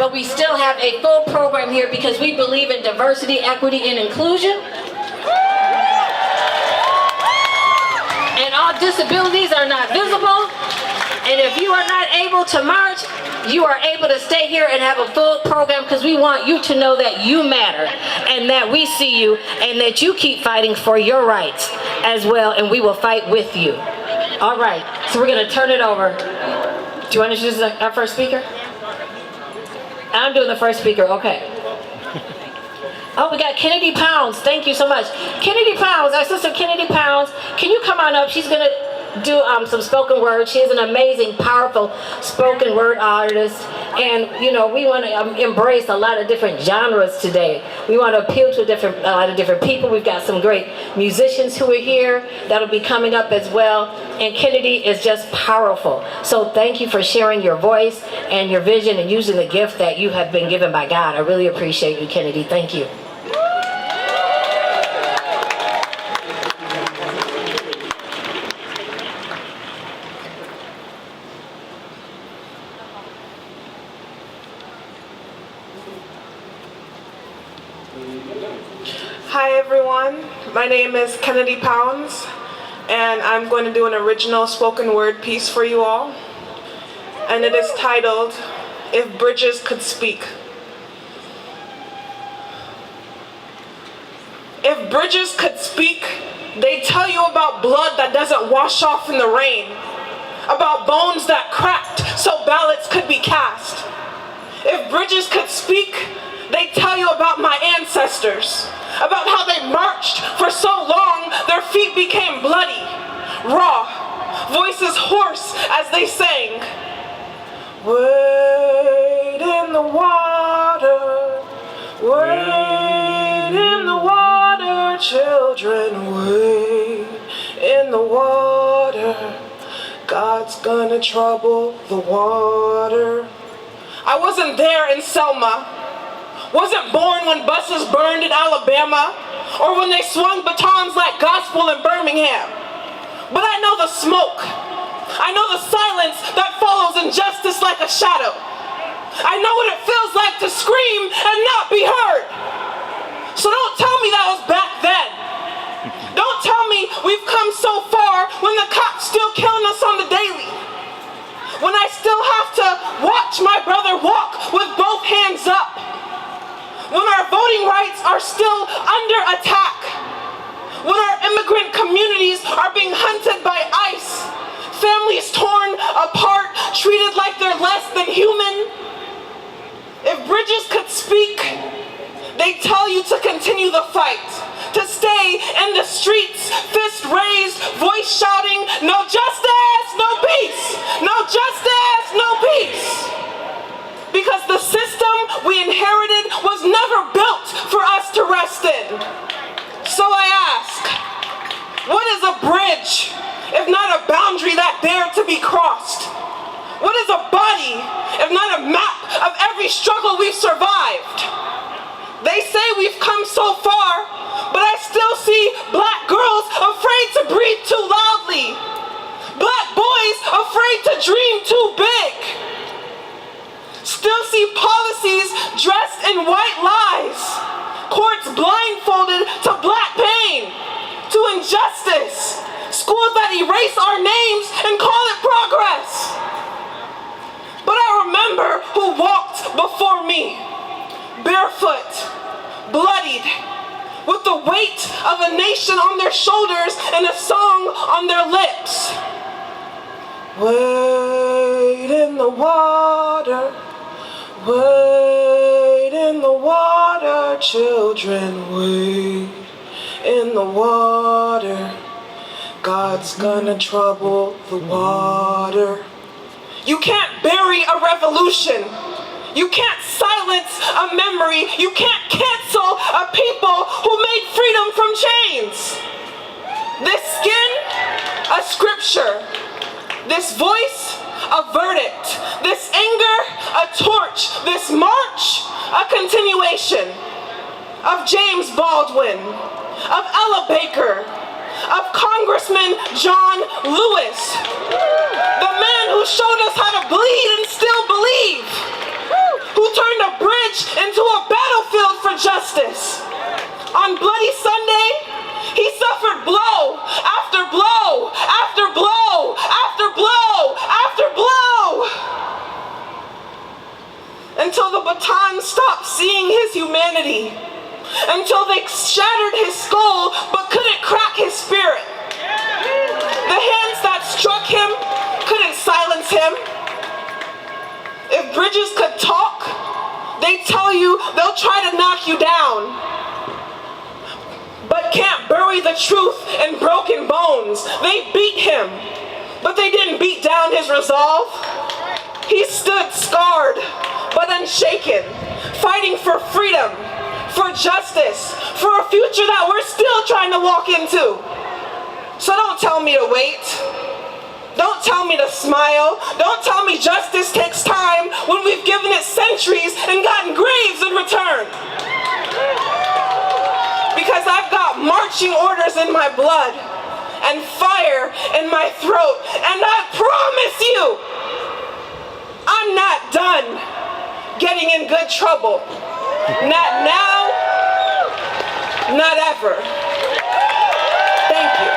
but we still have a full program here because we believe in diversity, equity, and inclusion. And all disabilities are not visible. And if you are not able to march, you are able to stay here and have a full program because we want you to know that you matter and that we see you and that you keep fighting for your rights as well, and we will fight with you. All right, so we're going to turn it over. Do you want to introduce our first speaker? I'm doing the first speaker, okay. Oh, we got Kennedy Pounds. Thank you so much. Kennedy Pounds, our sister Kennedy Pounds, can you come on up? She's going to do some spoken word. She is an amazing, powerful spoken word artist, and you know we want to embrace a lot of different genres today. We want to appeal to a lot of different people. We've got some great musicians who are here that'll be coming up as well, and Kennedy is just powerful. So thank you for sharing your voice and your vision and using the gift that you have been given by God. I really appreciate you, Kennedy. Thank you. Hi everyone, my name is Kennedy Pounds, and I'm going to do an original spoken word piece for you all, and it is titled, If Bridges Could Speak. If bridges could speak, they'd tell you about blood that doesn't wash off in the rain, about bones that cracked so ballots could be cast. If bridges could speak, they'd tell you about my ancestors, about how they marched for so long their feet became bloody, raw, voices hoarse as they sang. Wade in the water, wade in the water, children, wade in the water. God's gonna trouble the water. I wasn't there in Selma. Wasn't born when buses burned in Alabama or when they swung batons like gospel in Birmingham. But I know the smoke. I know the silence that follows injustice like a shadow. I know what it feels like to scream and not be heard. So don't tell me that was back then. Don't tell me we've come so far when the cops still killing us on the daily. When I still have to watch my brother walk with both hands up. When our voting rights are still under attack, when our immigrant communities are being hunted by ICE, families torn apart, treated like they're less than human. If bridges could speak, they tell you to continue the fight, to stay in the streets, fist raised, voice shouting, no justice, no peace, no justice, no peace. Because the system we inherited was never built for us to rest in. So I ask, what is a bridge if not a boundary that dared to be crossed? What is a body if not a map of every struggle we've survived? They say we've come so far, but I still see black girls afraid to breathe too loudly. Black boys afraid to dream too big. Still see policies dressed in white lies, courts blindfolded to black pain, to injustice, schools that erase our names and call it progress. But I remember who walked before me, barefoot, bloodied, with the weight of a nation on their shoulders and a song on their lips. Wade in the water. Wade in the water, children, wade in the water. God's gonna trouble the water. You can't bury a revolution. You can't silence a memory. You can't cancel a people who made freedom from chains. This skin, a scripture. This voice, a verdict. This anger, a torch. This march, a continuation. Of James Baldwin, of Ella Baker, of Congressman John Lewis, the man who showed us how to bleed and still believe, who turned into a battlefield for justice. On Bloody Sunday, he suffered blow after blow after blow after blow after blow until the baton stopped seeing his humanity, until they shattered his skull but couldn't crack his spirit. The hands that struck him couldn't silence him. If bridges could talk, they tell you they'll try to knock you down, but can't bury the truth in broken bones. They beat him, but they didn't beat down his resolve. He stood scarred, but unshaken, fighting for freedom, for justice, for a future that we're still trying to walk into. So don't tell me to wait. Don't tell me to smile. Don't tell me justice takes time when we've given it centuries and gotten graves in return. Because I've got marching orders in my blood and fire in my throat, and I promise you, I'm not done getting in good trouble. Not now, not ever. Thank you.